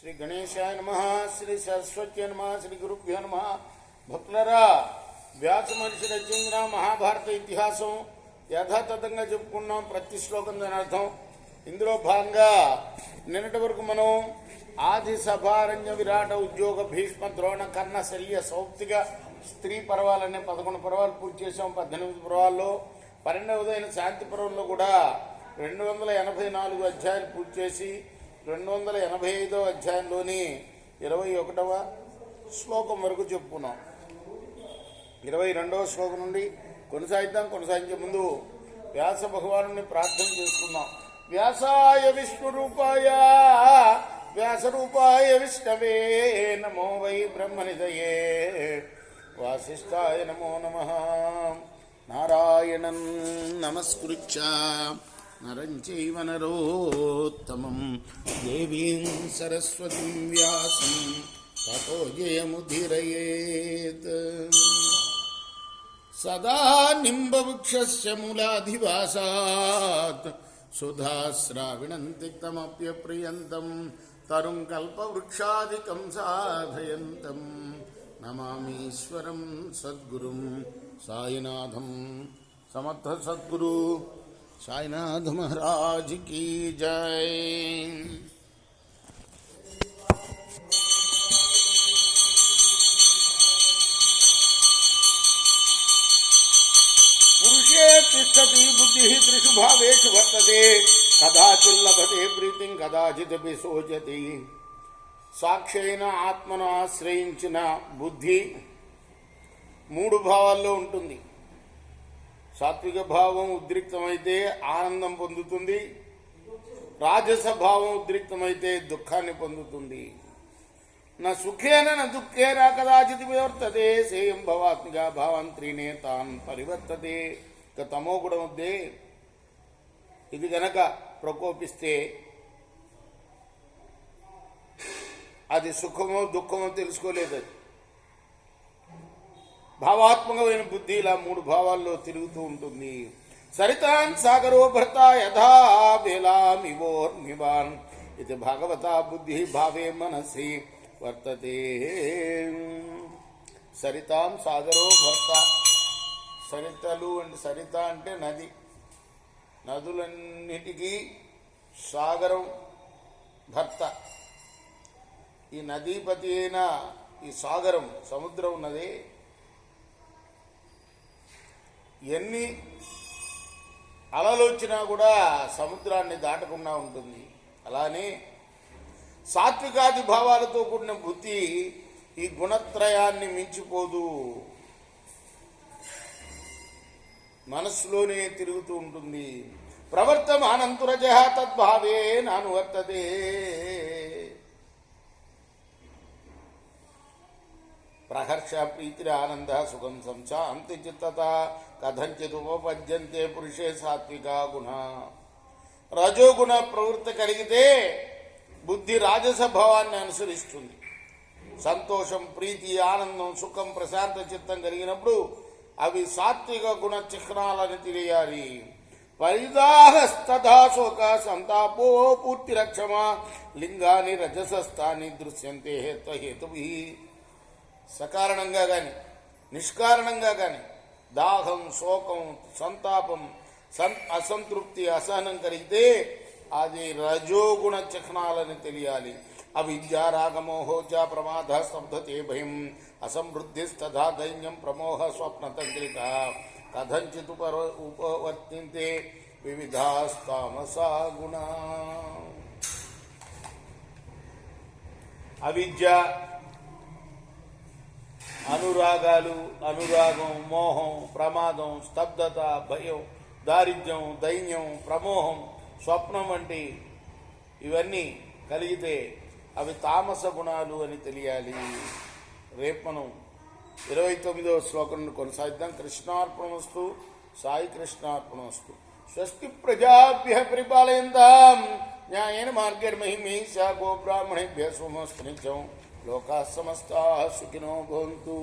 శ్రీ గణేశాయ నమః, శ్రీ సరస్వతి నమః, శ్రీ గురుభ్యో నమః. భక్తులరా, వ్యాస మహర్షి రచించిన మహాభారత ఇతిహాసం యథాతథంగా చెప్పుకున్నాం. ప్రతి శ్లోకం దాని అర్థం. ఇందులో భాగంగా నిన్నటి వరకు మనం ఆది సభారణ్య విరాట ఉద్యోగ భీష్మ ద్రోణ కర్ణ శల్య సౌప్తిక స్త్రీ పర్వాలనే 11 పర్వాలు పూర్తి చేసాం. 18 పర్వాల్లో 12వదైన శాంతి పర్వంలో కూడా 284 అధ్యాయాలు పూర్తి చేసి 285వ అధ్యాయంలోని 21వ శ్లోకం వరకు చెప్పుకున్నాం. 22వ శ్లోకం నుండి కొనసాగిద్దాం. కొనసాగించే ముందు వ్యాస భగవాను ప్రార్థన చేసుకుందాం. వ్యాసాయ విష్ణురూపాయ వ్యాసరూపాయ విష్ణవే నమో వై బ్రహ్మనిధయే వాసిష్ఠాయ నమో నమః. నారాయణం నమస్కృత్య నరం చైవ నరోత్తమం దేవీం సరస్వతీం వ్యాసం తతో జయముదీరయేత్. సదా నింబవృక్షస్య మూలాధివాసాత్ సుధాశ్రావిణం తిక్తమప్యప్రియంతం తరుం కల్పవృక్షాదికం సాధయంతం నమామీశ్వరం సద్గురుం సాయినాథం. సమర్థ సద్గురు సాయినాథ మహారాజ్ కీ జై. పురుషే తిష్టతి బుద్ధి త్రిషు భావేషు వర్తతే కదాచిల్లభతే ప్రీతిం కదాచిదపి శోచతి. సాక్షైన ఆత్మను ఆశ్రయించిన బుద్ధి 3 భావాల్లో ఉంటుంది. సాత్విక భావం ఉద్రిక్తమైతే ఆనందం పొందుతుంది, రాజస భావం ఉద్రిక్తమైతే దుఃఖాన్ని పొందుతుంది. నా సుఖేన నా దుఃఖేన కదాచిత్ వివర్తతే సేయం భవాత్మిక భావాంత్రీనే తాన్ పరివర్తతే. ఇక తమో గుణం వద్దే ఇది గనక ప్రకోపిస్తే అది సుఖమో దుఃఖమో తెలుసుకోలేదు. అది భావాత్మకమైన బుద్ధి ఇలా 3 భావాల్లో తిరుగుతూ ఉంటుంది. సరితాన్ సాగరో భర్త యథా వేలామివోర్మివాన్ ఇది భాగవత బుద్ధి భావే మనసి వర్తతే. సరితాం సాగరో భర్త. సరితలు అంటే సరిత అంటే నది, నదులన్నిటికీ సాగరం భర్త. ఈ నదీపతి అయిన ఈ సాగరం సముద్రం ఉన్నది. ఎన్ని అలలు వచ్చినా కూడా సముద్రాన్ని దాటకుండా ఉంటుంది. అలానే సాత్వికాది భావాలతో కూడిన బుద్ధి ఈ గుణత్రయాన్ని మించిపోదు, మనస్సులోనే తిరుగుతూ ఉంటుంది. ప్రవర్తమానంతురజ తద్భావే నానువర్తతే. ప్రహర్ష ప్రీతిరానంద సుఖం సంశాంతి చిత్తత కథంచిదుపపద్యంతే పురుషే సాత్విక గుణ. రజోగుణ ప్రవృత్తి కలిగితే బుద్ధి రాజస భావాన్ని అనుసరిస్తుంది. సంతోషం, ప్రీతి, ఆనందం, సుఖం, ప్రశాంత చిత్తం కలిగినప్పుడు అవి సాత్విక గుణ చిహ్నాలని తెలియాలి. పరిదాహస్తథా శోక సంతాపో పూర్తిరక్షమ లింగాని రజసస్థాని దృశ్యంతే హేతుభి. సకారణంగా కానీ నిష్కారణంగా కానీ దాహం, శోకం, సంతాపం, అసంతృప్తి, అసహనం కలిగితే అది రజోగుణ చిహ్నాలని తెలియాలి. అవిద్య రాగమోహోజ ప్రమాద స్తబ్ధతే భయం అసమృద్ధిస్తథా దైన్యం ప్రమోహ స్వప్నతంత్రిక కథంచిత్ ఉపవర్తింతే వివిధాస్తామసా గుణ. అవిద్య, అనురాగాలు, అనురాగం, మోహం, ప్రమాదం, స్తబ్దత, భయం, దారిద్ర్యం, దైన్యం, ప్రమోహం, స్వప్నం వంటి ఇవన్నీ కలిగితే అవి తామస గుణాలు అని తెలియాలి. రేపు మనం 29వ శ్లోకం కొనసాగిద్దాం. కృష్ణార్పణమస్తు. సాయి కృష్ణార్పణమస్తు. స్వస్తి ప్రజాభ్యః పరిపాలయంతాం న్యాయేన మార్గేణ మహిమహీషా గోబ్రాహ్మణేభ్యः శుభమస్తు నిత్యం. లోకాః సమస్తాః సుఖినో భవంతు.